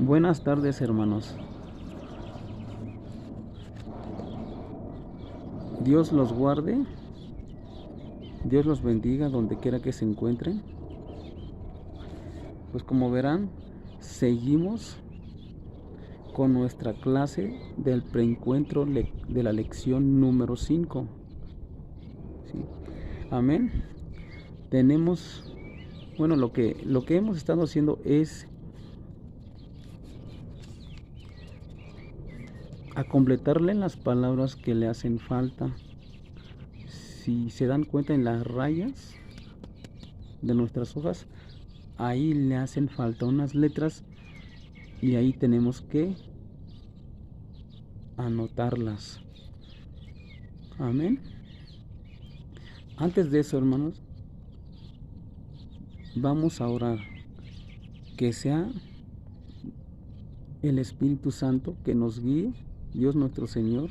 Buenas tardes, hermanos. Dios los guarde, Dios los bendiga donde quiera que se encuentren. Pues como verán, seguimos con nuestra clase del preencuentro de la lección número 5. ¿Sí? Amén. Tenemos, lo que hemos estado haciendo es a completarle las palabras que le hacen falta. Si se dan cuenta en las rayas de nuestras hojas, ahí le hacen falta unas letras y ahí tenemos que anotarlas. Amén. Antes de eso, hermanos, vamos a orar que sea el Espíritu Santo que nos guíe, Dios nuestro Señor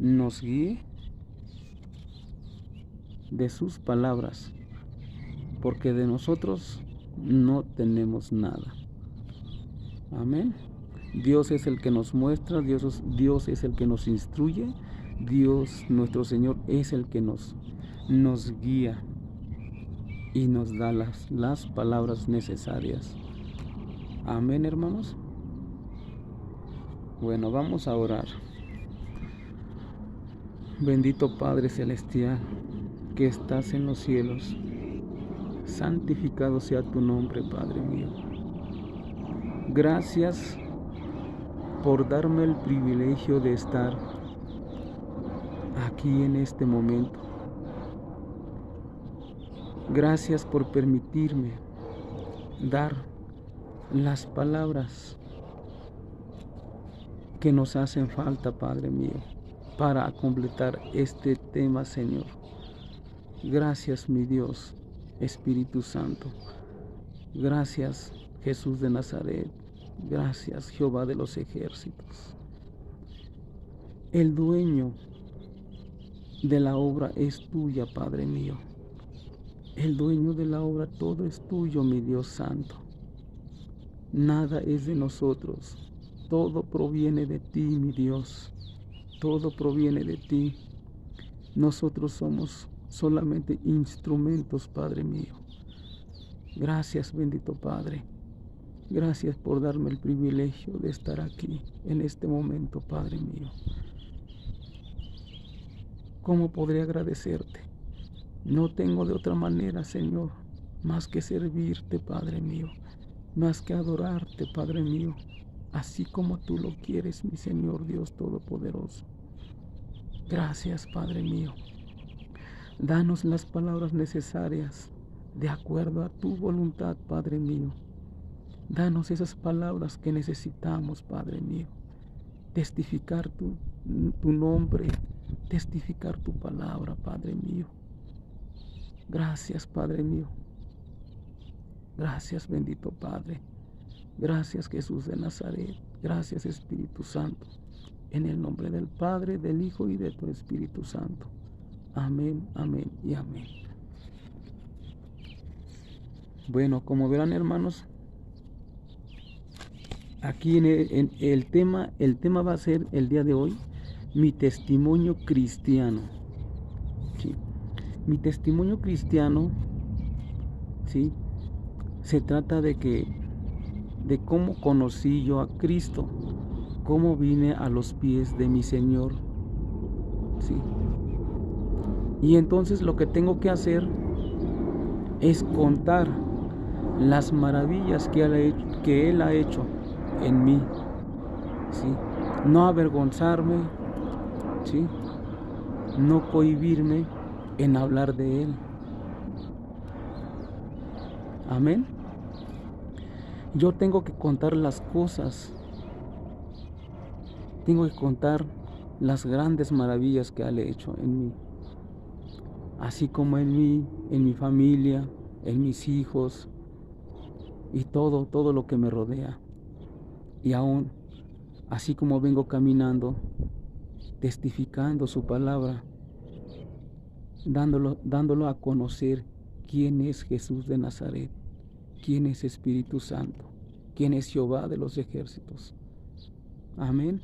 nos guíe de sus palabras, porque de nosotros no tenemos nada. Amén. Dios es el que nos muestra, Dios es el que nos instruye, Dios nuestro Señor es el que nos guía y nos da las palabras necesarias. Amén, hermanos. Bueno, vamos a orar. Bendito Padre Celestial, que estás en los cielos, santificado sea tu nombre, Padre mío. Gracias por darme el privilegio de estar aquí en este momento. Gracias por permitirme dar las palabras que nos hacen falta, Padre mío, para completar este tema, Señor. Gracias, mi Dios, Espíritu Santo. Gracias, Jesús de Nazaret. Gracias, Jehová de los ejércitos. El dueño de la obra es tuya, Padre mío. El dueño de la obra, todo es tuyo, mi Dios Santo. Nada es de nosotros. Todo proviene de ti, mi Dios. Todo proviene de ti. Nosotros somos solamente instrumentos, Padre mío. Gracias, bendito Padre. Gracias por darme el privilegio de estar aquí en este momento, Padre mío. ¿Cómo podré agradecerte? No tengo de otra manera, Señor, más que servirte, Padre mío, más que adorarte, Padre mío, así como tú lo quieres, mi Señor Dios Todopoderoso. Gracias, Padre mío. Danos las palabras necesarias de acuerdo a tu voluntad, Padre mío. Danos esas palabras que necesitamos, Padre mío. Testificar tu nombre, testificar tu palabra, Padre mío. Gracias, Padre mío. Gracias, bendito Padre. Gracias, Jesús de Nazaret. Gracias, Espíritu Santo. En el nombre del Padre, del Hijo y de tu Espíritu Santo. Amén, amén y amén. Bueno, como verán, hermanos, aquí en el tema va a ser el día de hoy mi testimonio cristiano. ¿Sí? Mi testimonio cristiano, ¿sí?, se trata de cómo conocí yo a Cristo, cómo vine a los pies de mi Señor, ¿sí? Y entonces lo que tengo que hacer es contar las maravillas que Él ha hecho en mí, ¿sí? No avergonzarme, ¿sí?, no cohibirme en hablar de Él. Amén. Yo tengo que contar las cosas, tengo que contar las grandes maravillas que Él ha hecho en mí, así como en mí, en mi familia, en mis hijos y todo lo que me rodea. Y aún, así como vengo caminando, testificando su palabra, dándolo a conocer quién es Jesús de Nazaret, quién es Espíritu Santo. quien es Jehová de los ejércitos. Amén.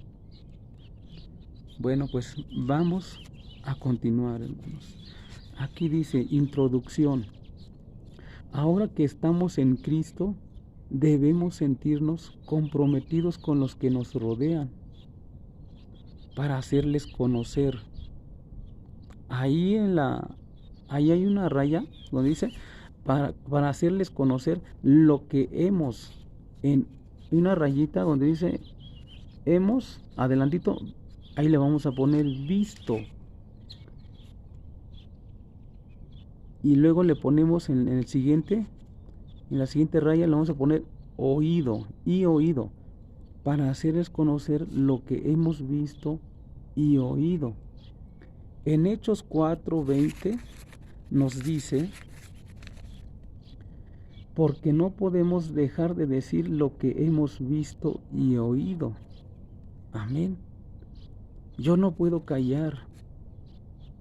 Bueno, pues vamos a continuar, hermanos. Aquí dice, introducción. Ahora que estamos en Cristo, debemos sentirnos comprometidos con los que nos rodean para hacerles conocer. Ahí hay una raya donde dice, para hacerles conocer lo que hemos, en una rayita donde dice, hemos, adelantito, ahí le vamos a poner visto. Y luego le ponemos en la siguiente raya le vamos a poner oído y oído, para hacerles conocer lo que hemos visto y oído. En Hechos 4:20 nos dice, porque no podemos dejar de decir lo que hemos visto y oído. Amén. Yo no puedo callar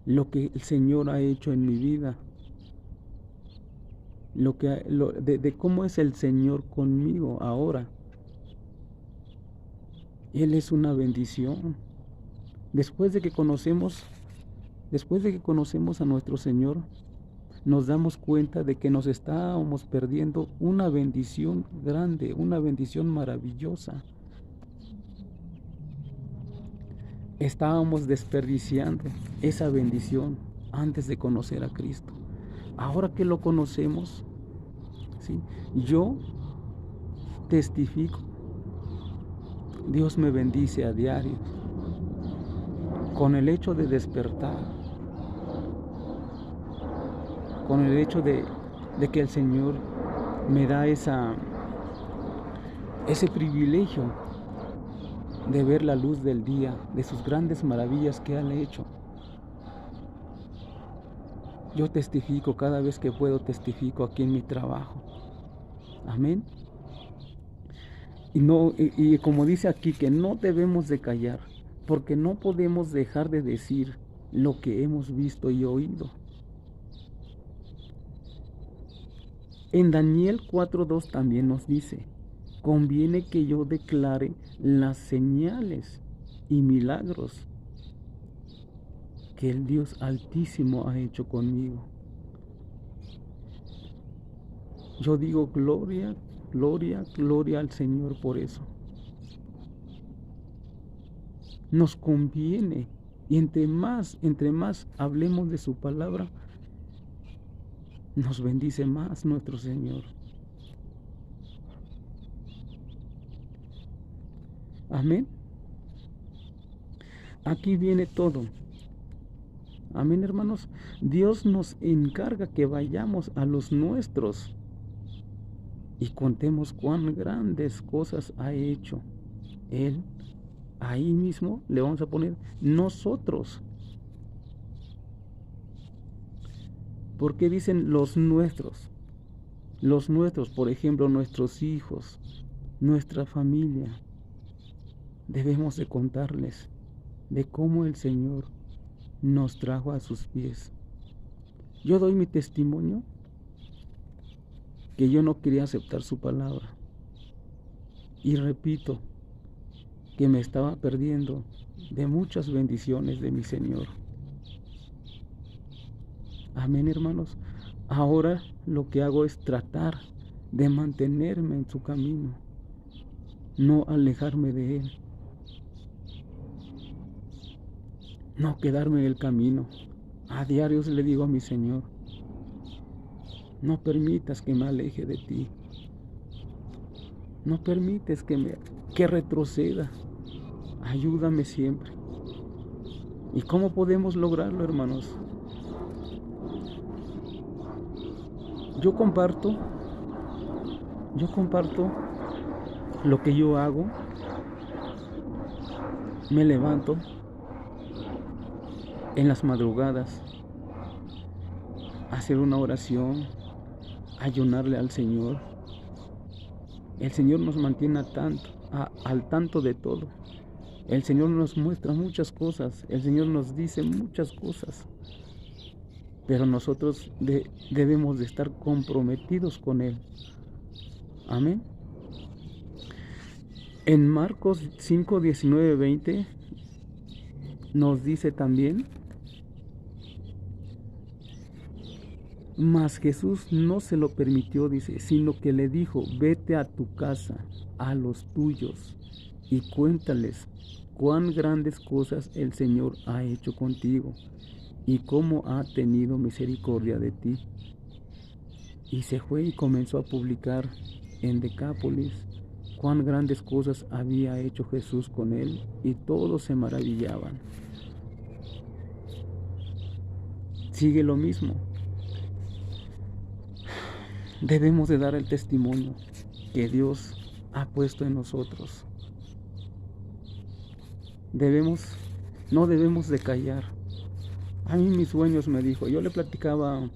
lo que el Señor ha hecho en mi vida, de cómo es el Señor conmigo ahora. Él es una bendición. Después de que conocemos a nuestro Señor, nos damos cuenta de que nos estábamos perdiendo una bendición grande, una bendición maravillosa. Estábamos desperdiciando esa bendición antes de conocer a Cristo. Ahora que lo conocemos, ¿sí? Yo testifico. Dios me bendice a diario con el hecho de despertar, con el hecho de que el Señor me da ese privilegio de ver la luz del día, de sus grandes maravillas que han hecho. Yo testifico cada vez que puedo, testifico aquí en mi trabajo. Amén. Y como dice aquí, que no debemos de callar, porque no podemos dejar de decir lo que hemos visto y oído. En Daniel 4:2 también nos dice, conviene que yo declare las señales y milagros que el Dios Altísimo ha hecho conmigo. Yo digo gloria, gloria, gloria al Señor por eso. Nos conviene, y entre más hablemos de su palabra, nos bendice más nuestro Señor. Amén. Aquí viene todo. Amén, hermanos. Dios nos encarga que vayamos a los nuestros y contemos cuán grandes cosas ha hecho Él. Ahí mismo le vamos a poner nosotros. ¿Por qué dicen los nuestros? Los nuestros, por ejemplo, nuestros hijos, nuestra familia. Debemos de contarles de cómo el Señor nos trajo a sus pies. Yo doy mi testimonio que yo no quería aceptar su palabra. Y repito que me estaba perdiendo de muchas bendiciones de mi Señor. Amén, hermanos. Ahora lo que hago es tratar de mantenerme en su camino, no alejarme de Él, no quedarme en el camino. A diario le digo a mi Señor, no permitas que me aleje de ti, no permites que retroceda, ayúdame siempre. ¿Y cómo podemos lograrlo, hermanos? Yo comparto lo que yo hago. Me levanto en las madrugadas a hacer una oración, a ayunarle al Señor. El Señor nos mantiene al tanto de todo. El Señor nos muestra muchas cosas. El Señor nos dice muchas cosas. Pero nosotros debemos de estar comprometidos con Él. Amén. En Marcos 5, 19, 20 nos dice también: mas Jesús no se lo permitió, dice, sino que le dijo: vete a tu casa, a los tuyos, y cuéntales cuán grandes cosas el Señor ha hecho contigo, y cómo ha tenido misericordia de ti. Y se fue y comenzó a publicar en Decápolis cuán grandes cosas había hecho Jesús con él, y todos se maravillaban. Sigue lo mismo. Debemos de dar el testimonio que Dios ha puesto en nosotros. No debemos de callar. A mí mis sueños me dijo, yo le platicaba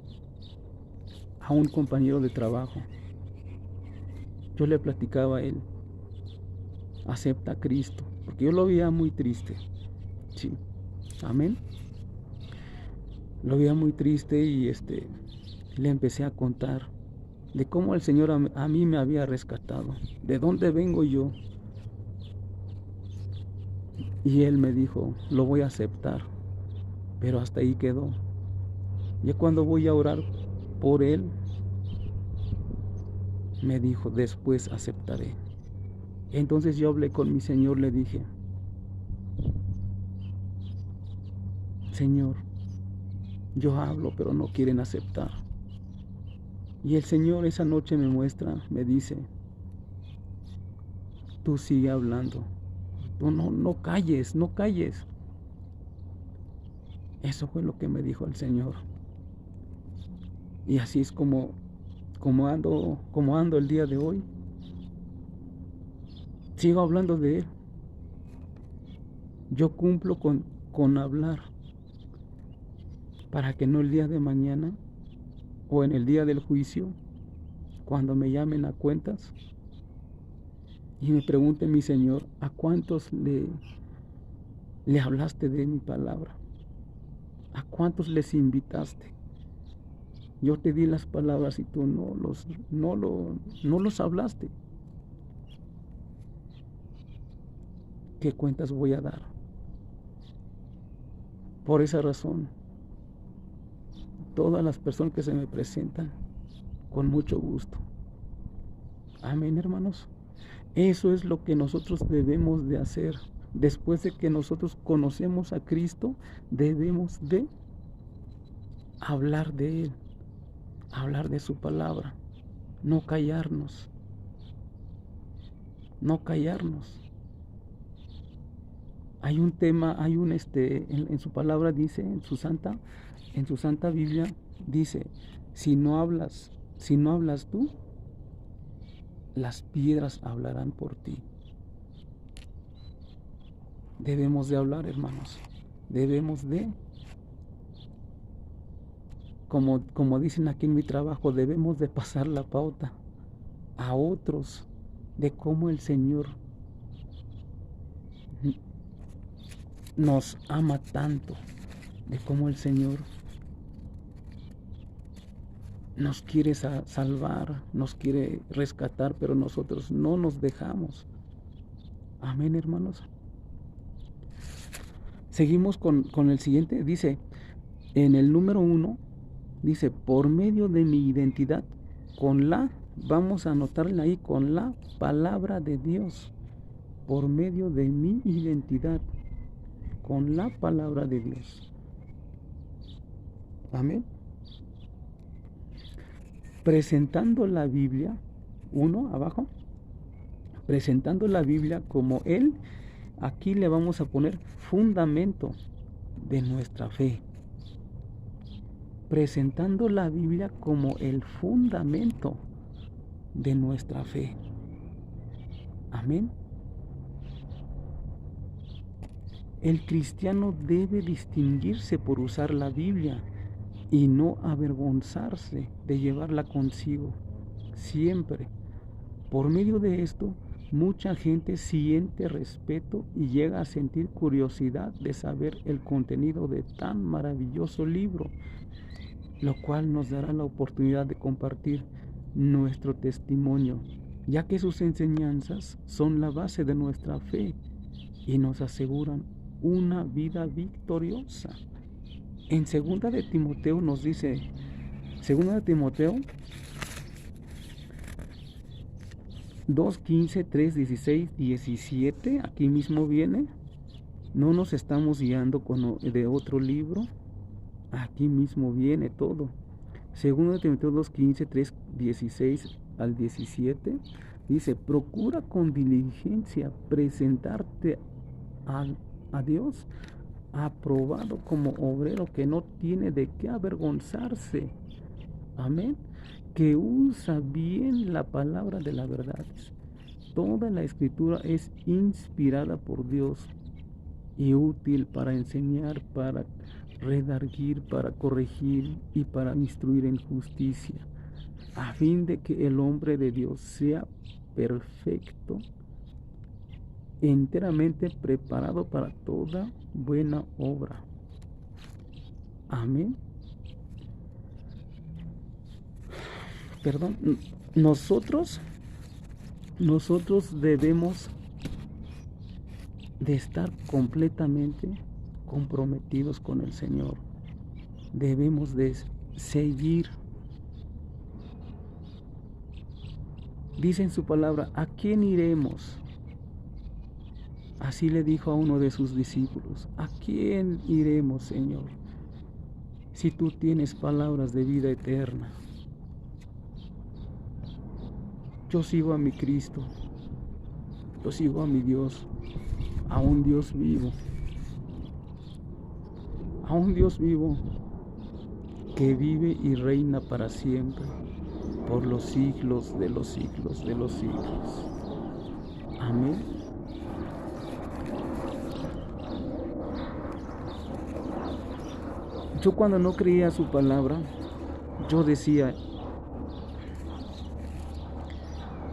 a un compañero de trabajo, yo le platicaba a él: acepta a Cristo, porque yo lo veía muy triste. Sí, amén. Lo veía muy triste y le empecé a contar de cómo el Señor a mí me había rescatado, de dónde vengo yo. Y él me dijo: lo voy a aceptar, pero hasta ahí quedó. Y cuando voy a orar por él, me dijo: después aceptaré. Entonces yo hablé con mi Señor, le dije: Señor, yo hablo, pero no quieren aceptar. Y el Señor esa noche me muestra, me dice: tú sigue hablando, tú no calles, no calles. Eso fue lo que me dijo el Señor. Y así es como ando el día de hoy. Sigo hablando de Él. Yo cumplo con hablar, para que no el día de mañana o en el día del juicio, cuando me llamen a cuentas y me pregunte mi Señor: ¿a cuántos le hablaste de mi palabra? ¿A cuántos les invitaste? Yo te di las palabras y tú no los hablaste. ¿Qué cuentas voy a dar? Por esa razón, todas las personas que se me presentan, con mucho gusto. Amén, hermanos. Eso es lo que nosotros debemos de hacer. Después de que nosotros conocemos a Cristo, debemos de hablar de Él, hablar de su palabra, no callarnos, no callarnos. Hay un tema, en su palabra dice, en su santa Biblia dice: si no hablas tú, las piedras hablarán por ti. Debemos de hablar, hermanos. Debemos de, como dicen aquí en mi trabajo, debemos de pasar la pauta a otros de cómo el Señor nos ama tanto, de cómo el Señor nos quiere salvar, nos quiere rescatar, pero nosotros no nos dejamos. Amén, hermanos. Seguimos con el siguiente. Dice, en el número 1, dice: por medio de mi identidad, vamos a anotarla ahí, con la palabra de Dios. Por medio de mi identidad, con la palabra de Dios. Amén. Presentando la Biblia, abajo, presentando la Biblia como Él, aquí le vamos a poner fundamento de nuestra fe. Presentando la Biblia como el fundamento de nuestra fe. Amén. El cristiano debe distinguirse por usar la Biblia y no avergonzarse de llevarla consigo siempre. Por medio de esto, mucha gente siente respeto y llega a sentir curiosidad de saber el contenido de tan maravilloso libro, lo cual nos dará la oportunidad de compartir nuestro testimonio ya que sus enseñanzas son la base de nuestra fe y nos aseguran una vida victoriosa. En 2 de Timoteo nos dice, 2 de Timoteo 2:15, 3:16, 17, aquí mismo viene. No nos estamos guiando de otro libro, aquí mismo viene todo. 2 de Timoteo 2:15, 3:16 al 17, dice: procura con diligencia presentarte a Dios aprobado como obrero que no tiene de qué avergonzarse. Amén. Que usa bien la palabra de la verdad. Toda la escritura es inspirada por Dios y útil para enseñar, para redarguir, para corregir y para instruir en justicia, a fin de que el hombre de Dios sea perfecto, enteramente preparado para toda buena obra. Amén. Perdón, nosotros debemos de estar completamente comprometidos con el Señor. Debemos de seguir. Dice en su palabra: ¿a quién iremos? Así le dijo a uno de sus discípulos: ¿a quién iremos, Señor? Si tú tienes palabras de vida eterna. Yo sigo a mi Cristo, yo sigo a mi Dios, a un Dios vivo, que vive y reina para siempre, por los siglos de los siglos de los siglos. Amén. Yo, cuando no creía su palabra, yo decía: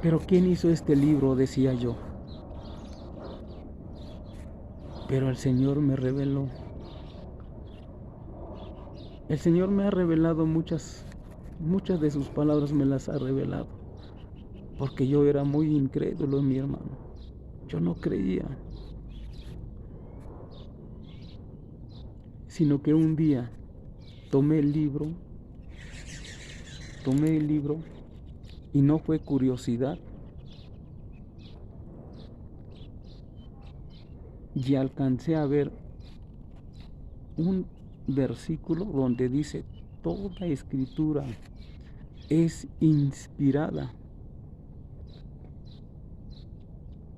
¿pero quién hizo este libro?, decía yo. Pero el Señor me reveló. El Señor me ha revelado muchas de sus palabras, me las ha revelado. Porque yo era muy incrédulo, mi hermano. Yo no creía. Sino que un día tomé el libro y no fue curiosidad. Y alcancé a ver un versículo donde dice: toda escritura es inspirada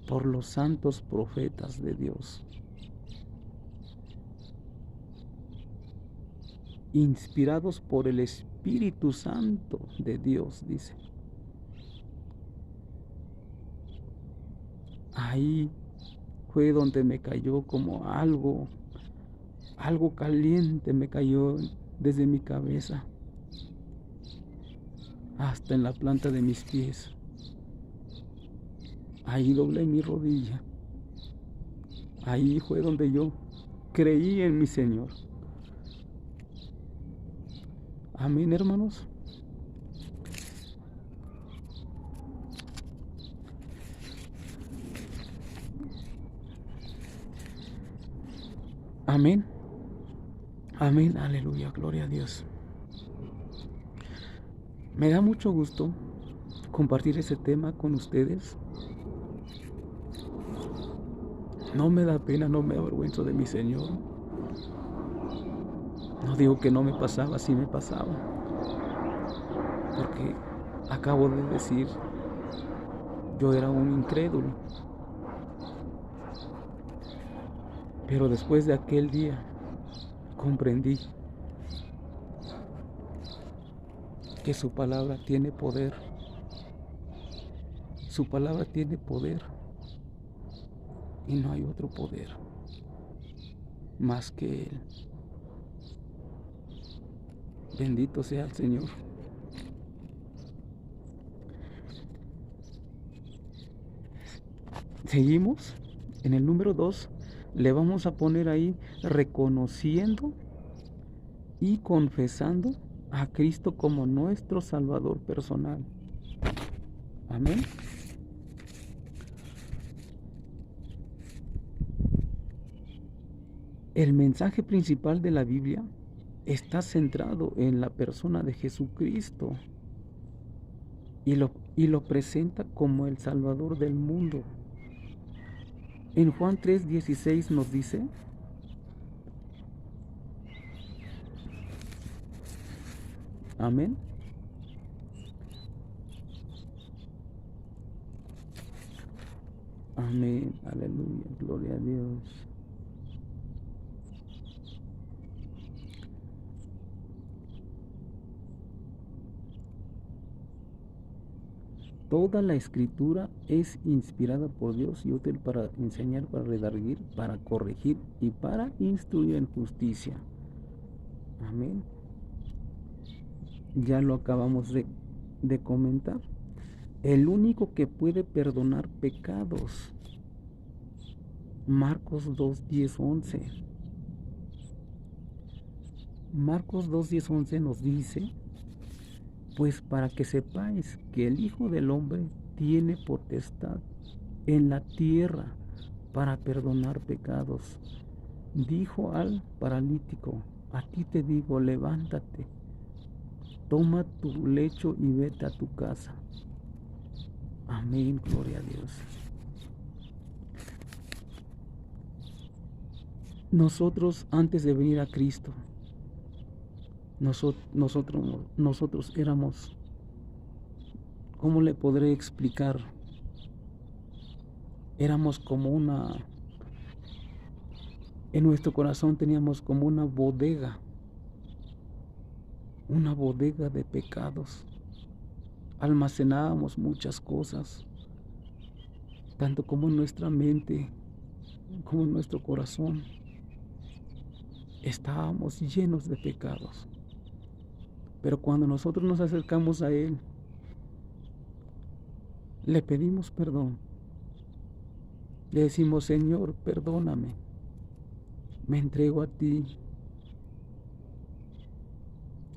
por los santos profetas de Dios. Inspirados por el Espíritu Santo de Dios, dice. Ahí fue donde me cayó como algo caliente, me cayó desde mi cabeza hasta en la planta de mis pies. Ahí doblé mi rodilla. Ahí fue donde yo creí en mi Señor. Amén, hermanos. Amén. Amén, aleluya, gloria a Dios. Me da mucho gusto compartir ese tema con ustedes. No me da pena, no me avergüenzo de mi Señor. No digo que no me pasaba, sí me pasaba. Porque acabo de decir, yo era un incrédulo. Pero después de aquel día comprendí que su palabra tiene poder. Su palabra tiene poder. Y no hay otro poder más que Él. Bendito sea el Señor. Seguimos en el número 2. Le vamos a poner ahí: reconociendo y confesando a Cristo como nuestro Salvador personal. Amén. El mensaje principal de la Biblia está centrado en la persona de Jesucristo y lo presenta como el Salvador del mundo. En Juan 3:16 nos dice: amén. Amén, aleluya, gloria a Dios. Toda la escritura es inspirada por Dios y útil para enseñar, para redarguir, para corregir y para instruir en justicia. Amén. Ya lo acabamos de comentar. El único que puede perdonar pecados. Marcos 2, 10, 11. Marcos 2, 10, 11 nos dice: pues para que sepáis que el Hijo del Hombre tiene potestad en la tierra para perdonar pecados. Dijo al paralítico: a ti te digo, levántate, toma tu lecho y vete a tu casa. Amén, gloria a Dios. Nosotros, antes de venir a Cristo, nosotros éramos, ¿cómo le podré explicar? Éramos como en nuestro corazón teníamos como una bodega de pecados. Almacenábamos muchas cosas, tanto como en nuestra mente, como en nuestro corazón. Estábamos llenos de pecados. Pero cuando nosotros nos acercamos a Él, le pedimos perdón. Le decimos: Señor, perdóname. Me entrego a ti.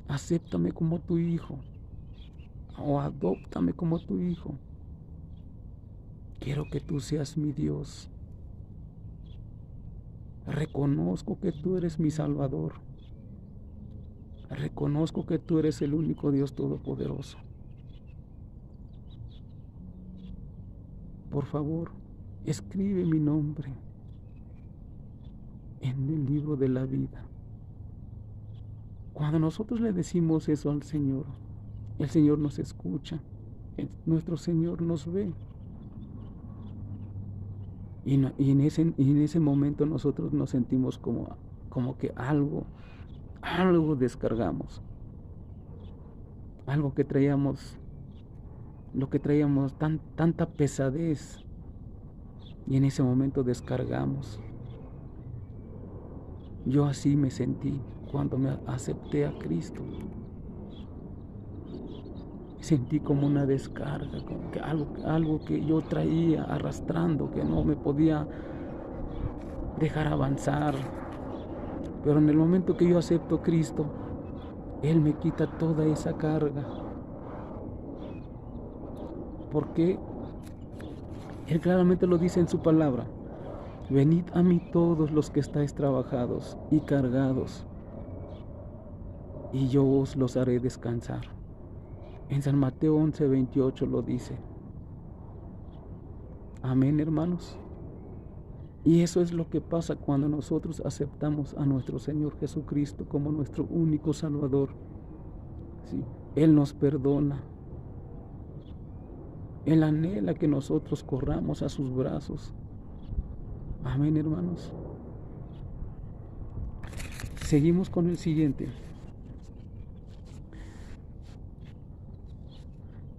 Acéptame como tu hijo. O adóptame como tu hijo. Quiero que tú seas mi Dios. Reconozco que tú eres mi Salvador. Reconozco que tú eres el único Dios todopoderoso. Por favor, escribe mi nombre en el libro de la vida. Cuando nosotros le decimos eso al Señor, el Señor nos escucha, nuestro Señor nos ve. Y en ese momento nosotros nos sentimos como que algo descargamos. Algo que traíamos, lo que traíamos tanta pesadez. Y en ese momento descargamos. Yo así me sentí cuando me acepté a Cristo. Sentí como una descarga, como que algo que yo traía arrastrando, que no me podía dejar avanzar. Pero en el momento que yo acepto a Cristo, Él me quita toda esa carga. Porque Él claramente lo dice en su palabra: venid a mí todos los que estáis trabajados y cargados, y yo os los haré descansar. En San Mateo 11:28 lo dice. Amén, hermanos. Y eso es lo que pasa cuando nosotros aceptamos a nuestro Señor Jesucristo como nuestro único Salvador. ¿Sí? Él nos perdona. Él anhela que nosotros corramos a sus brazos. Amén, hermanos. Seguimos con el siguiente.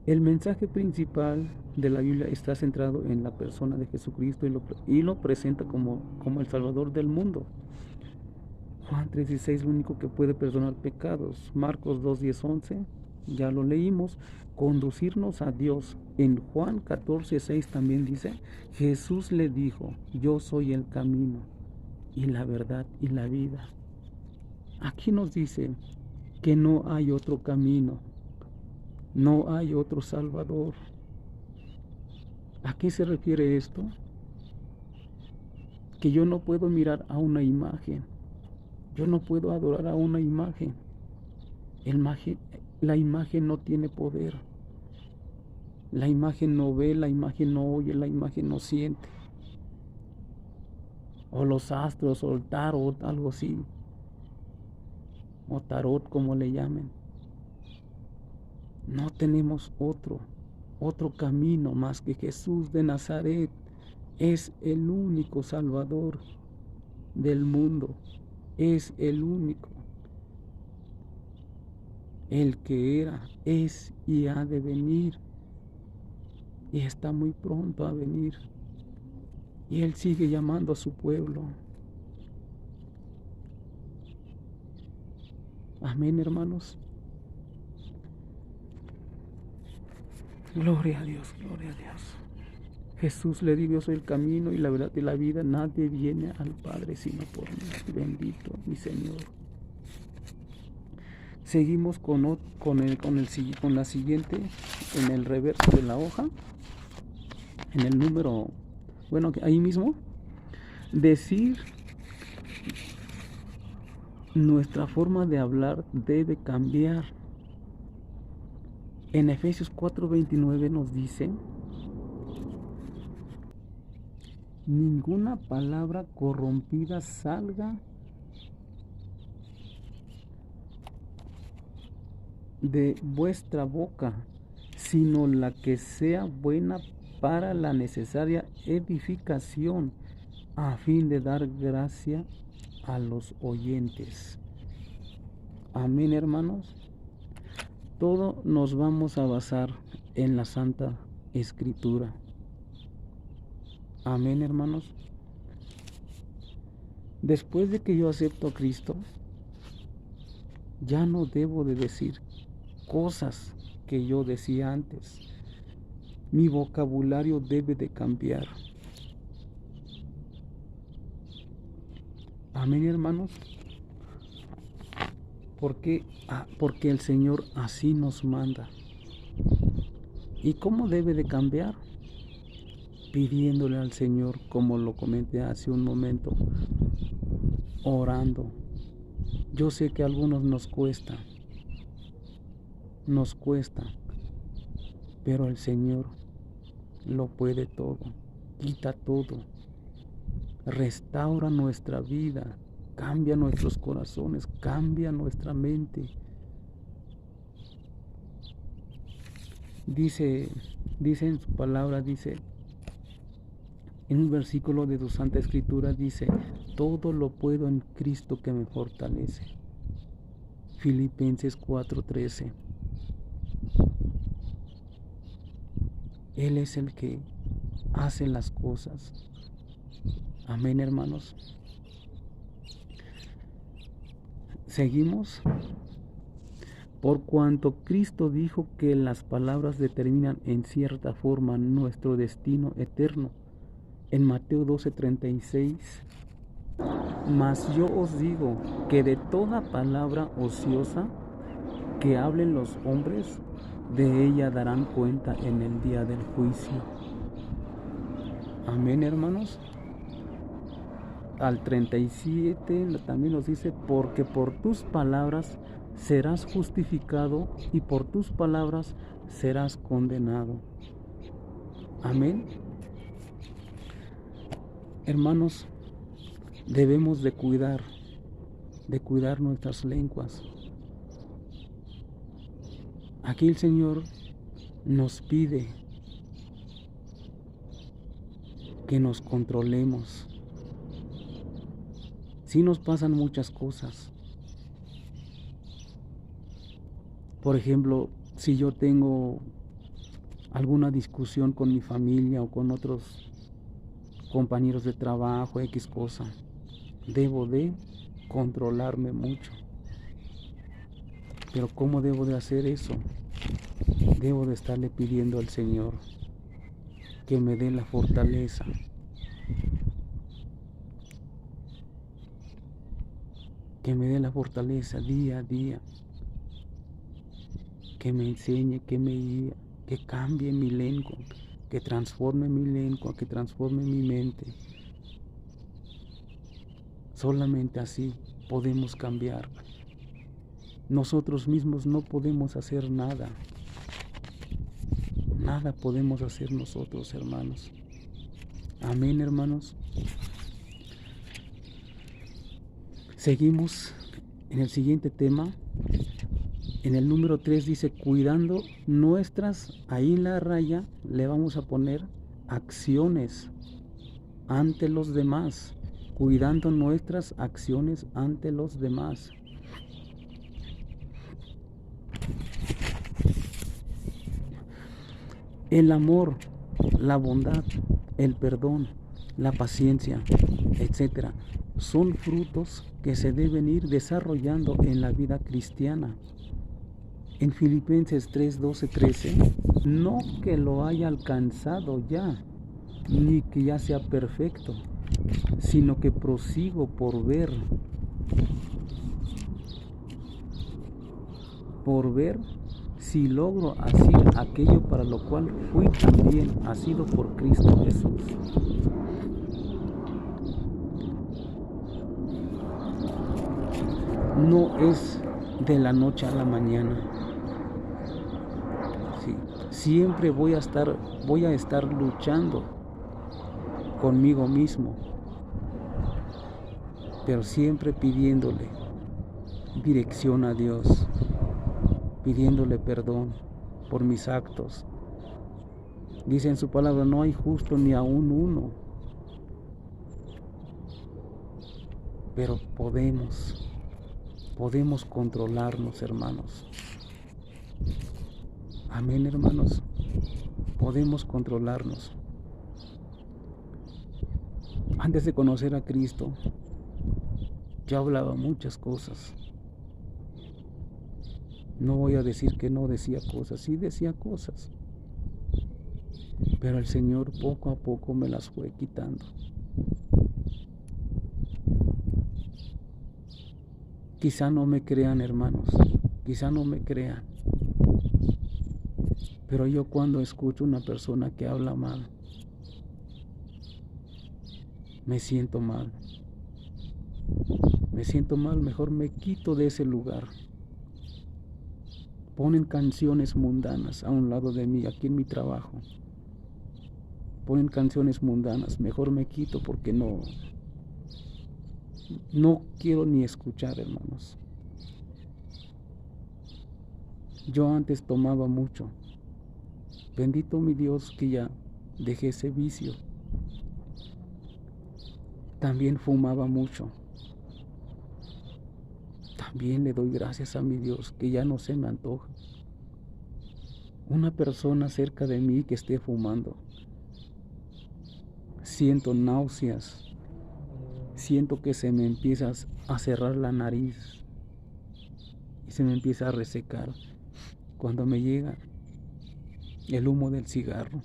El mensaje principal de la Biblia está centrado en la persona de Jesucristo y lo presenta como el Salvador del mundo. Juan 3:16, el único que puede perdonar pecados. Marcos 2:10, 11, ya lo leímos. Conducirnos a Dios. En Juan 14:6 también dice: Jesús le dijo: yo soy el camino y la verdad y la vida. Aquí nos dice que no hay otro camino, no hay otro Salvador. ¿A qué se refiere esto? que yo no puedo mirar a una imagen, yo no puedo adorar a una imagen. La imagen no tiene poder, la imagen no ve, la imagen no oye, la imagen no siente. O los astros, o el tarot, algo así, o tarot como le llamen. No tenemos otro camino más que Jesús de Nazaret. Es el único Salvador del mundo, es el único, el que era, es y ha de venir, y está muy pronto a venir, y Él sigue llamando a su pueblo. Amén, hermanos. Gloria a Dios, gloria a Dios. Jesús le dijo: yo soy el camino y la verdad y la vida, nadie viene al Padre sino por mí. Bendito mi Señor. Seguimos con la siguiente, en el reverso de la hoja, en el número, bueno, ahí mismo, decir: nuestra forma de hablar debe cambiar. En Efesios 4:29 nos dice: ninguna palabra corrompida salga de vuestra boca, sino la que sea buena para la necesaria edificación, a fin de dar gracia a los oyentes. Amén, hermanos. Todo nos vamos a basar en la Santa Escritura. Amén, hermanos. Después de que yo acepto a Cristo, ya no debo de decir cosas que yo decía antes. Mi vocabulario debe de cambiar. Amén, hermanos. Porque el Señor así nos manda. ¿Y cómo debe de cambiar? Pidiéndole al Señor, como lo comenté hace un momento, orando. Yo sé que a algunos nos cuesta, pero el Señor lo puede todo, quita todo, restaura nuestra vida, cambia nuestros corazones, cambia nuestra mente. Dice en su palabra, dice, en un versículo de su Santa Escritura, dice: todo lo puedo en Cristo que me fortalece. Filipenses 4:13. Él es el que hace las cosas. Amén, hermanos. Seguimos. Por cuanto Cristo dijo que las palabras determinan en cierta forma nuestro destino eterno. En Mateo 12:36. Mas yo os digo que de toda palabra ociosa que hablen los hombres, de ella darán cuenta en el día del juicio. Amén, hermanos. Al 37 también nos dice: porque por tus palabras serás justificado y por tus palabras serás condenado. Amén. Hermanos, debemos de cuidar nuestras lenguas. Aquí el Señor nos pide que nos controlemos. Sí nos pasan muchas cosas. Por ejemplo, si yo tengo alguna discusión con mi familia o con otros compañeros de trabajo, X cosa, debo de controlarme mucho. Pero ¿cómo debo de hacer eso? Debo de estarle pidiendo al Señor que me dé la fortaleza, día a día, que me enseñe, que me guíe, que cambie mi lengua, que transforme mi lengua, que transforme mi mente. Solamente así podemos cambiar. Nosotros mismos no podemos hacer nada. Nada podemos hacer nosotros, hermanos. Amén, hermanos. Seguimos en el siguiente tema. En el número 3 dice, cuidando nuestras, ahí en la raya le vamos a poner acciones ante los demás. Cuidando nuestras acciones ante los demás. El amor, la bondad, el perdón, la paciencia, etcétera, son frutos que se deben ir desarrollando en la vida cristiana. En Filipenses 3, 12, 13, no que lo haya alcanzado ya, ni que ya sea perfecto, sino que prosigo por ver si logro hacer aquello para lo cual fui también asido por Cristo Jesús. No es de la noche a la mañana. Sí, siempre voy a estar luchando conmigo mismo, pero siempre pidiéndole dirección a Dios, pidiéndole perdón por mis actos. Dice en su palabra, no hay justo ni aún uno, pero podemos controlarnos, hermanos. Amén, hermanos. Podemos controlarnos. Antes de conocer a Cristo, yo hablaba muchas cosas. No voy a decir que no decía cosas, sí decía cosas. Pero el Señor poco a poco me las fue quitando. Quizá no me crean, hermanos, quizá no me crean. Pero yo cuando escucho una persona que habla mal, me siento mal. Me siento mal, mejor me quito de ese lugar. Ponen canciones mundanas a un lado de mí, aquí en mi trabajo. Ponen canciones mundanas, mejor me quito porque no quiero ni escuchar, hermanos. Yo antes tomaba mucho. Bendito mi Dios que ya dejé ese vicio. También fumaba mucho. También le doy gracias a mi Dios que ya no se me antoja una persona cerca de mí que esté fumando. Siento náuseas, siento que se me empieza a cerrar la nariz y se me empieza a resecar cuando me llega el humo del cigarro,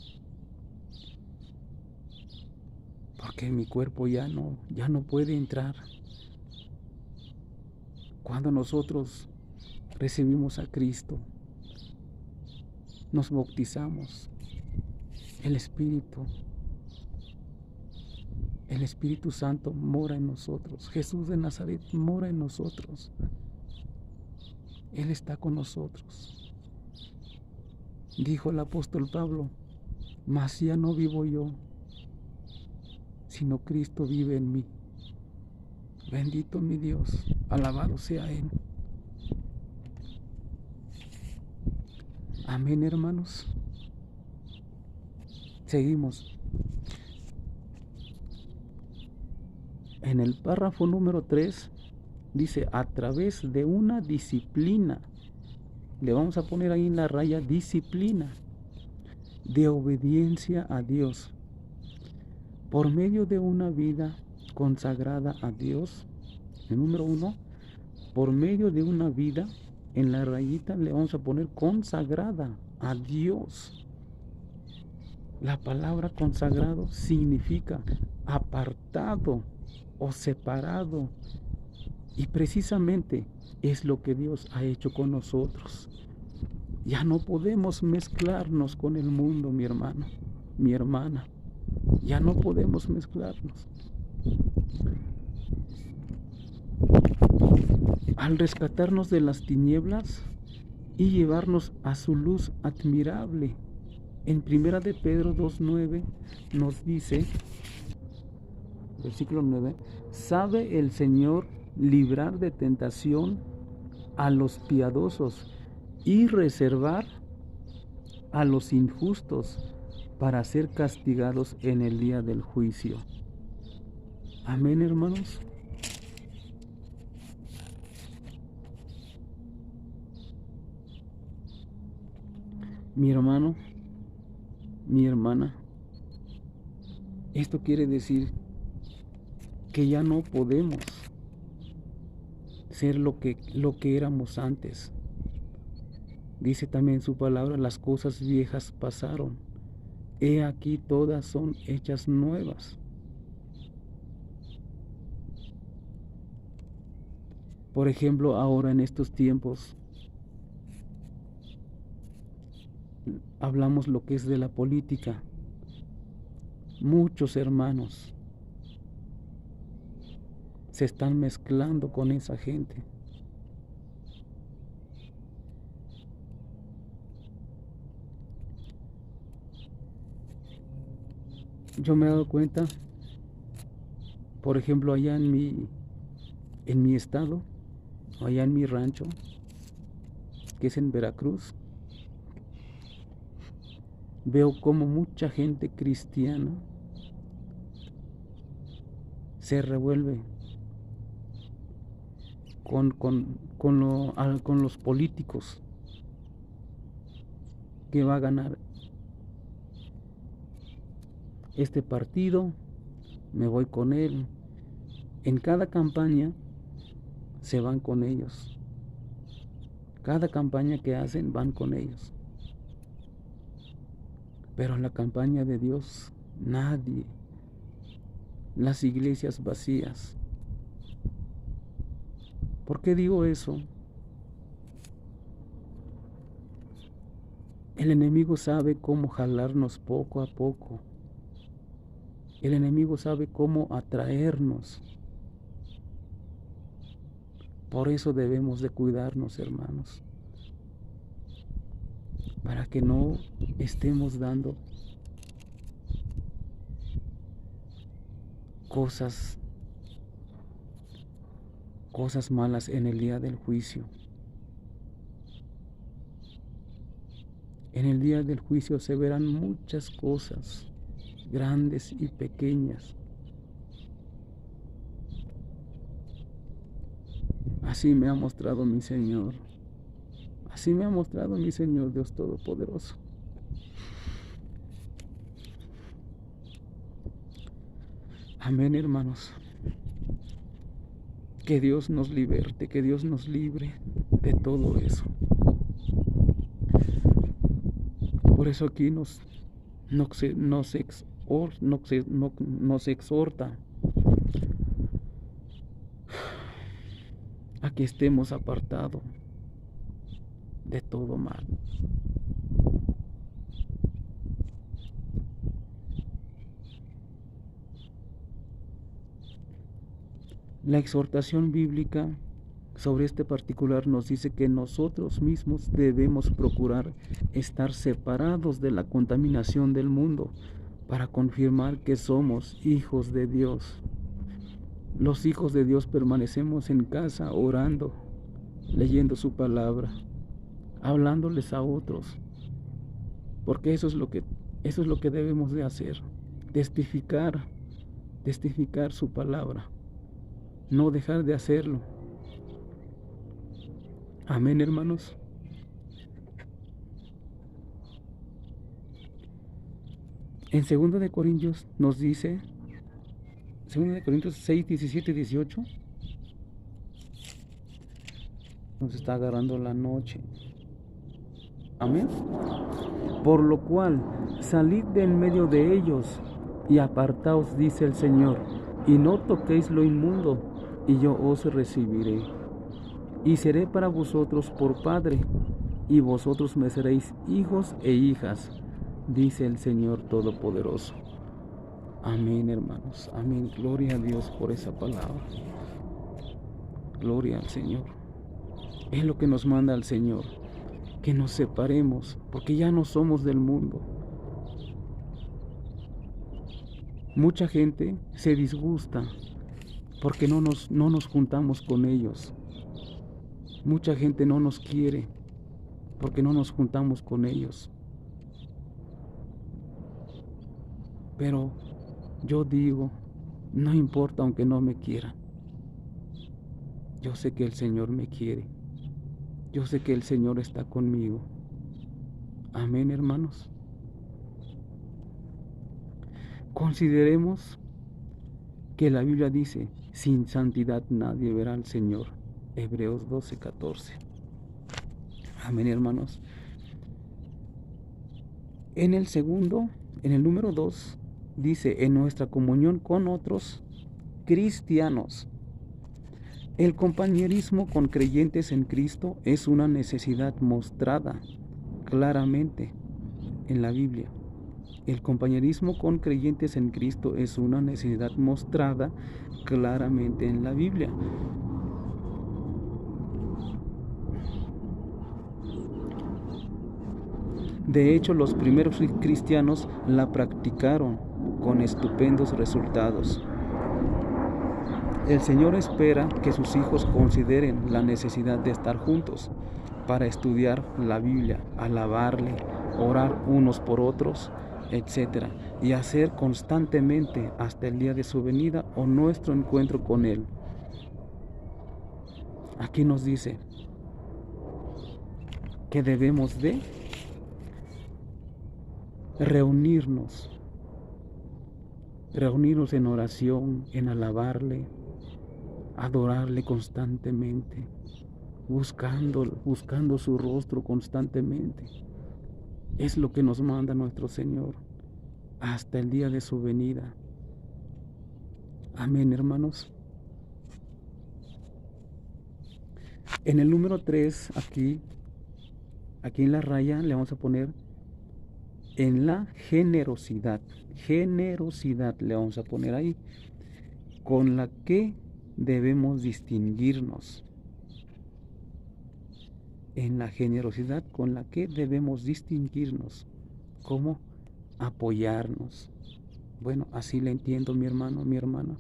porque mi cuerpo ya no puede entrar. Cuando nosotros recibimos a Cristo, nos bautizamos, el Espíritu Santo mora en nosotros. Jesús de Nazaret mora en nosotros. Él está con nosotros. Dijo el apóstol Pablo, mas ya no vivo yo, sino Cristo vive en mí. Bendito mi Dios, alabado sea Él. Amén, hermanos. Seguimos. En el párrafo número 3 dice, a través de una disciplina, le vamos a poner ahí en la raya, disciplina, de obediencia a Dios, por medio de una vida consagrada a Dios. El número 1, por medio de una vida, en la rayita le vamos a poner consagrada a Dios. La palabra consagrado significa apartado o separado, y precisamente es lo que Dios ha hecho con nosotros. Ya no podemos mezclarnos con el mundo, mi hermano, mi hermana. Ya no podemos mezclarnos. al rescatarnos de las tinieblas y llevarnos a su luz admirable. En 1 de Pedro 2:9 nos dice, versículo 9, sabe el Señor librar de tentación a los piadosos y reservar a los injustos para ser castigados en el día del juicio. Amén, hermanos. Mi hermano, mi hermana, esto quiere decir que ya no podemos ser lo que éramos antes. Dice también su palabra, las cosas viejas pasaron, he aquí todas son hechas nuevas. Por ejemplo, ahora en estos tiempos hablamos lo que es de la política. Muchos hermanos se están mezclando con esa gente. Yo me he dado cuenta, por ejemplo, allá en mi estado, allá en mi rancho, que es en Veracruz, veo como mucha gente cristiana se revuelve con los políticos que va a ganar este partido, me voy con él. En cada campaña se van con ellos. Cada campaña que hacen van con ellos. Pero en la campaña de Dios, nadie. Las iglesias vacías. ¿Por qué digo eso? El enemigo sabe cómo jalarnos poco a poco. El enemigo sabe cómo atraernos. Por eso debemos de cuidarnos, hermanos, para que no estemos dando cosas malas en el día del juicio. En el día del juicio se verán muchas cosas, grandes y pequeñas. Así me ha mostrado mi Señor. Así me ha mostrado mi Señor Dios Todopoderoso. Amén, hermanos. Que Dios nos liberte, que Dios nos libre de todo eso. Por eso aquí nos exhorta a que estemos apartados de todo mal. La exhortación bíblica sobre este particular nos dice que nosotros mismos debemos procurar estar separados de la contaminación del mundo para confirmar que somos hijos de Dios. Los hijos de Dios permanecemos en casa orando, leyendo su palabra, hablándoles a otros, porque eso es lo que debemos de hacer, testificar su palabra, no dejar de hacerlo. Amén, hermanos. En 2 de Corintios nos dice, 2 de Corintios 6, 17 y 18, nos está agarrando la noche. Amén. Por lo cual, salid de en medio de ellos y apartaos, dice el Señor, y no toquéis lo inmundo, y yo os recibiré. Y seré para vosotros por Padre, y vosotros me seréis hijos e hijas, dice el Señor Todopoderoso. Amén, hermanos. Amén. Gloria a Dios por esa palabra. Gloria al Señor. Es lo que nos manda el Señor, que nos separemos, porque ya no somos del mundo. Mucha gente se disgusta porque no nos juntamos con ellos. Mucha gente no nos quiere porque no nos juntamos con ellos. Pero yo digo, no importa aunque no me quieran. Yo sé que el Señor me quiere. Yo sé que el Señor está conmigo. Amén, hermanos. Consideremos que la Biblia dice, sin santidad nadie verá al Señor. Hebreos 12:14. Amén, hermanos. En el número 2, dice, en nuestra comunión con otros cristianos. El compañerismo con creyentes en Cristo es una necesidad mostrada claramente en la Biblia. El compañerismo con creyentes en Cristo es una necesidad mostrada claramente en la Biblia. De hecho, los primeros cristianos la practicaron con estupendos resultados. El Señor espera que sus hijos consideren la necesidad de estar juntos para estudiar la Biblia, alabarle, orar unos por otros, etc. Y hacer constantemente hasta el día de su venida o nuestro encuentro con Él. Aquí nos dice que debemos de reunirnos en oración, en alabarle, adorarle constantemente, buscando su rostro constantemente. Es lo que nos manda nuestro Señor hasta el día de su venida. Amén, hermanos. En el número 3, aquí en la raya le vamos a poner en la generosidad. Generosidad le vamos a poner ahí, con la que debemos distinguirnos. En la generosidad con la que debemos distinguirnos. ¿Cómo? Apoyarnos. Bueno, así le entiendo, mi hermano, mi hermana.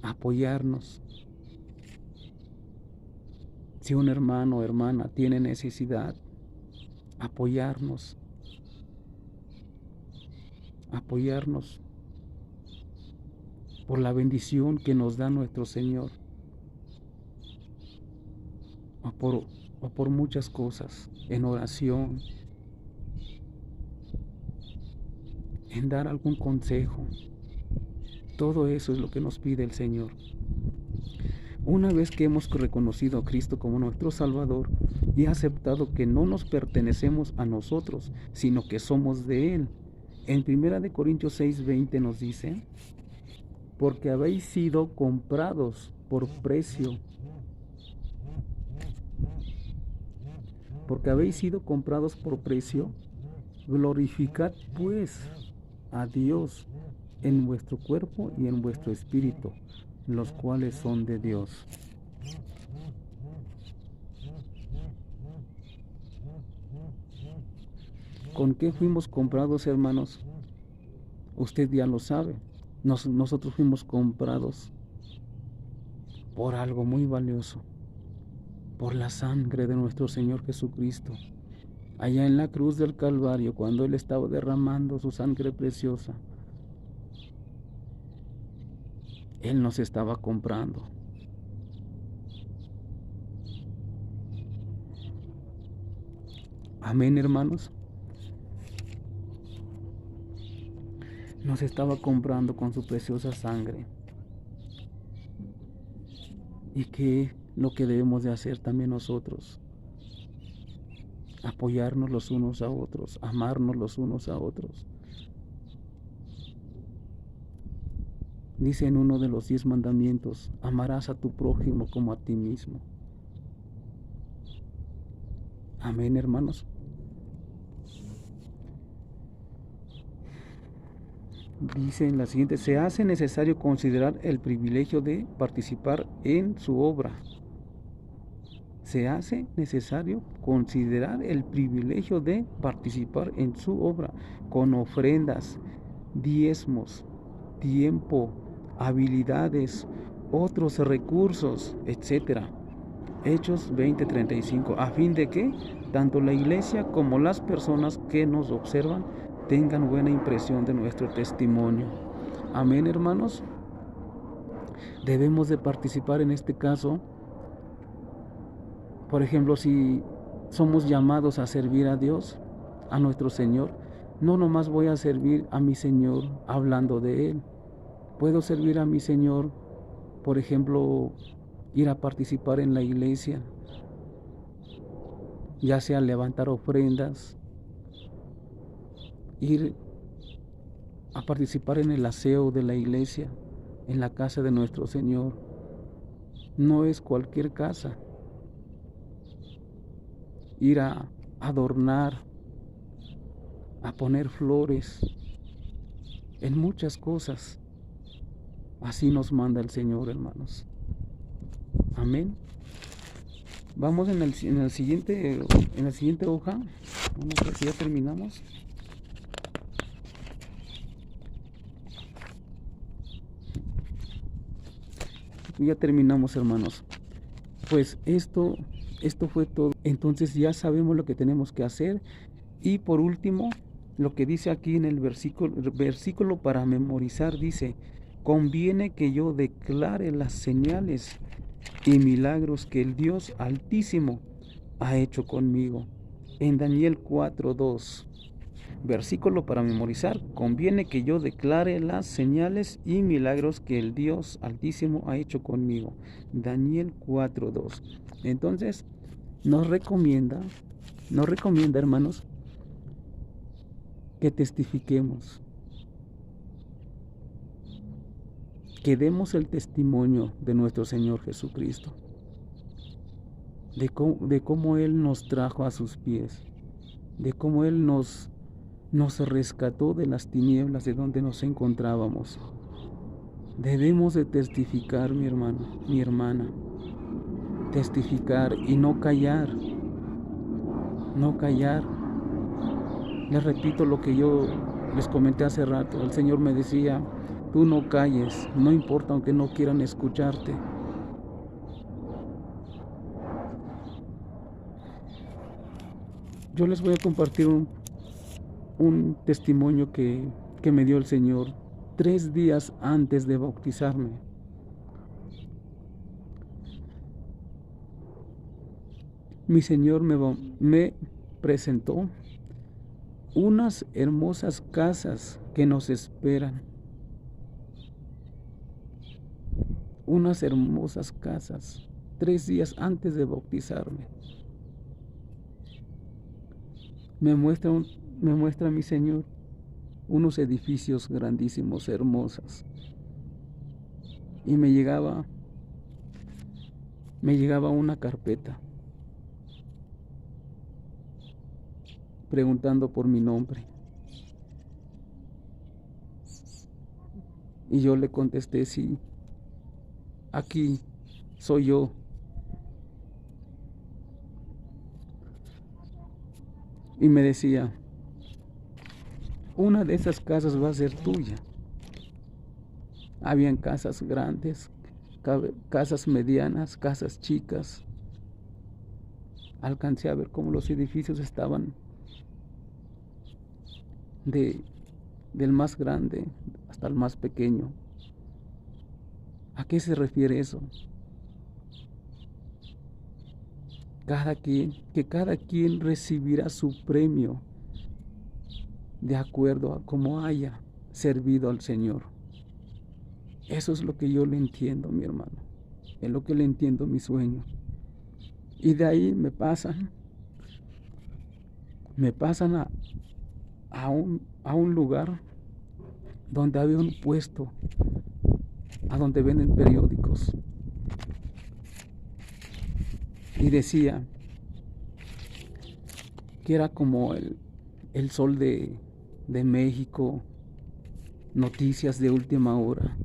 Apoyarnos. Si un hermano o hermana tiene necesidad, apoyarnos. Apoyarnos por la bendición que nos da nuestro Señor. O por muchas cosas, en oración, en dar algún consejo. Todo eso es lo que nos pide el Señor. Una vez que hemos reconocido a Cristo como nuestro Salvador y aceptado que no nos pertenecemos a nosotros, sino que somos de Él, en 1 Corintios 6:20 nos dice, porque habéis sido comprados por precio. Porque habéis sido comprados por precio, glorificad pues a Dios en vuestro cuerpo y en vuestro espíritu, los cuales son de Dios. ¿Con qué fuimos comprados, hermanos? Usted ya lo sabe. Nosotros fuimos comprados por algo muy valioso, por la sangre de nuestro Señor Jesucristo. Allá en la cruz del Calvario, cuando Él estaba derramando su sangre preciosa, Él nos estaba comprando. Amén, hermanos. Nos estaba comprando con su preciosa sangre. ¿Y qué es lo que debemos de hacer también nosotros? Apoyarnos los unos a otros, amarnos los unos a otros. Dice en uno de los 10 mandamientos, amarás a tu prójimo como a ti mismo. Amén, hermanos. dice en la siguiente: se hace necesario considerar el privilegio de participar en su obra. Se hace necesario considerar el privilegio de participar en su obra con ofrendas, diezmos, tiempo, habilidades, otros recursos, etcétera. Hechos 20:35, a fin de que tanto la iglesia como las personas que nos observan tengan buena impresión de nuestro testimonio. Amén, hermanos. Debemos de participar en este caso. Por ejemplo, si somos llamados a servir a Dios, a nuestro Señor, no nomás voy a servir a mi Señor hablando de Él. Puedo servir a mi Señor, por ejemplo, ir a participar en la iglesia, ya sea levantar ofrendas, ir a participar en el aseo de la iglesia, en la casa de nuestro Señor. No es cualquier casa. Ir a adornar, a poner flores, en muchas cosas. Así nos manda el Señor, hermanos. Amén. Vamos en la siguiente hoja. Vamos a ver si ya terminamos. Ya terminamos, hermanos. Pues esto fue todo. Entonces ya sabemos lo que tenemos que hacer. Y por último, lo que dice aquí en el versículo para memorizar, dice: conviene que yo declare las señales y milagros que el Dios Altísimo ha hecho conmigo. En Daniel 4:2, versículo para memorizar: conviene que yo declare las señales y milagros que el Dios Altísimo ha hecho conmigo. Daniel 4:2. Entonces nos recomienda, hermanos, que testifiquemos, que demos el testimonio de nuestro Señor Jesucristo, de cómo Él nos trajo a sus pies, de cómo Él nos rescató de las tinieblas de donde nos encontrábamos. Debemos de testificar, mi hermano, mi hermana, testificar y no callar, no callar. Les repito lo que yo les comenté hace rato. El Señor me decía: tú no calles, no importa aunque no quieran escucharte. Yo les voy a compartir un testimonio que me dio el Señor 3 días antes de bautizarme. Mi Señor me presentó unas hermosas casas que nos esperan. Unas hermosas casas 3 días antes de bautizarme. Me muestra mi Señor unos edificios grandísimos, hermosos. Y me llegaba una carpeta preguntando por mi nombre. Y yo le contesté: sí, aquí soy yo. Y me decía: una de esas casas va a ser tuya. Habían casas grandes, casas medianas, casas chicas. Alcancé a ver cómo los edificios estaban del más grande hasta el más pequeño. ¿A qué se refiere eso? Que cada quien recibirá su premio de acuerdo a cómo haya servido al Señor. Eso es lo que yo le entiendo, mi hermano. Es lo que le entiendo, mi sueño. Y de ahí me pasan a un lugar donde había un puesto, a donde venden periódicos. Y decía que era como el sol de México, noticias de última hora,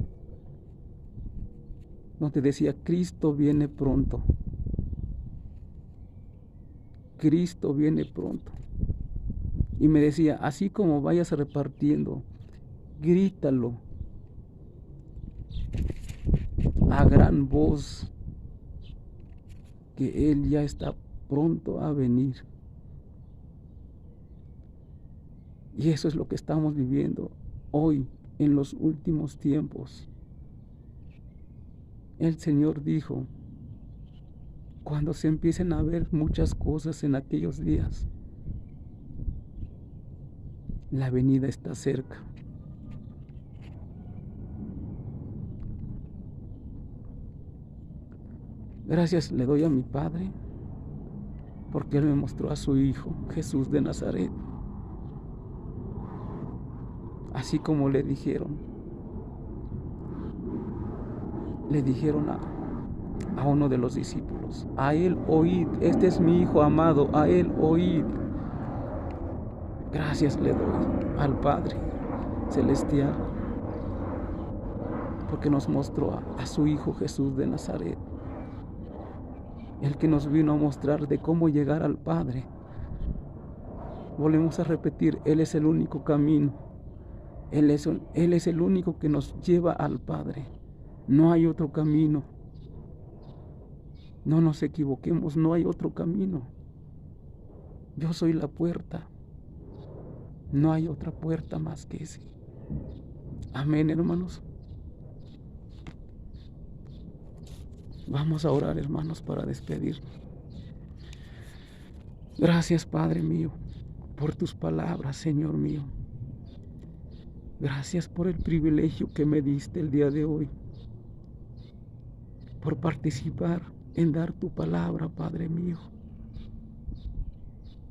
donde decía: Cristo viene pronto, Cristo viene pronto. Y me decía: así como vayas repartiendo, grítalo a gran voz que Él ya está pronto a venir. Y eso es lo que estamos viviendo hoy en los últimos tiempos. El Señor dijo: cuando se empiecen a ver muchas cosas en aquellos días, la venida está cerca. Gracias le doy a mi Padre, porque Él me mostró a su Hijo, Jesús de Nazaret. Así como le dijeron a uno de los discípulos: a Él oíd, este es mi Hijo amado, a Él oíd. Gracias le doy al Padre Celestial, porque nos mostró a su Hijo Jesús de Nazaret, el que nos vino a mostrar de cómo llegar al Padre. Volvemos a repetir: Él es el único camino, Él es el único que nos lleva al Padre. No hay otro camino. No nos equivoquemos, no hay otro camino. Yo soy la puerta. No hay otra puerta más que ese. Amén, hermanos. Vamos a orar, hermanos, para despedirnos. Gracias, Padre mío, por tus palabras, Señor mío. Gracias por el privilegio que me diste el día de hoy, por participar en dar tu palabra, Padre mío.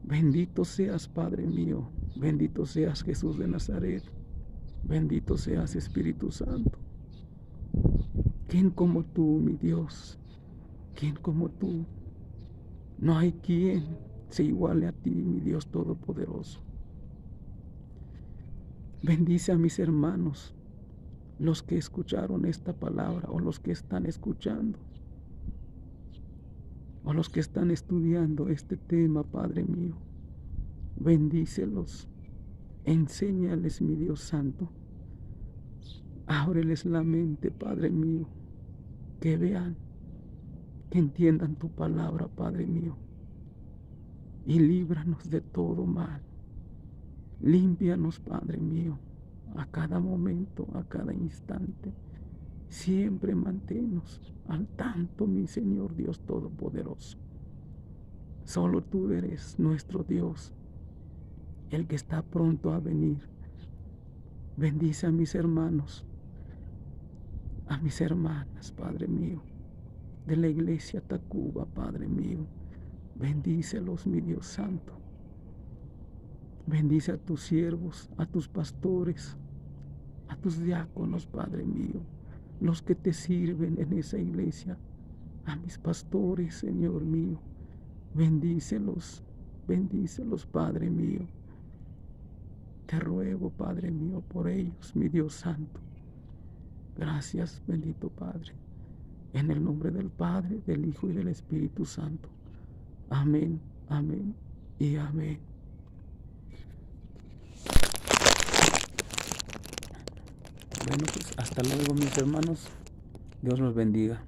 Bendito seas, Padre mío. Bendito seas, Jesús de Nazaret. Bendito seas, Espíritu Santo. ¿Quién como tú, mi Dios? ¿Quién como tú? No hay quien se iguale a ti, mi Dios Todopoderoso. Bendice a mis hermanos, los que escucharon esta palabra, o los que están escuchando, o los que están estudiando este tema, Padre mío. Bendícelos, enséñales, mi Dios Santo. Ábreles la mente, Padre mío, que vean, que entiendan tu palabra, Padre mío, y líbranos de todo mal. Límpianos, Padre mío, a cada momento, a cada instante. Siempre manténnos al tanto, mi Señor Dios Todopoderoso. Solo tú eres nuestro Dios, el que está pronto a venir. Bendice a mis hermanos, a mis hermanas, Padre mío, de la iglesia Tacuba, Padre mío. Bendícelos, mi Dios Santo. Bendice a tus siervos, a tus pastores, a tus diáconos, Padre mío, los que te sirven en esa iglesia, a mis pastores, Señor mío. Bendícelos, bendícelos, Padre mío. Te ruego, Padre mío, por ellos, mi Dios Santo. Gracias, bendito Padre, en el nombre del Padre, del Hijo y del Espíritu Santo. Amén, amén y amén. Bueno, pues hasta luego, mis hermanos. Dios los bendiga.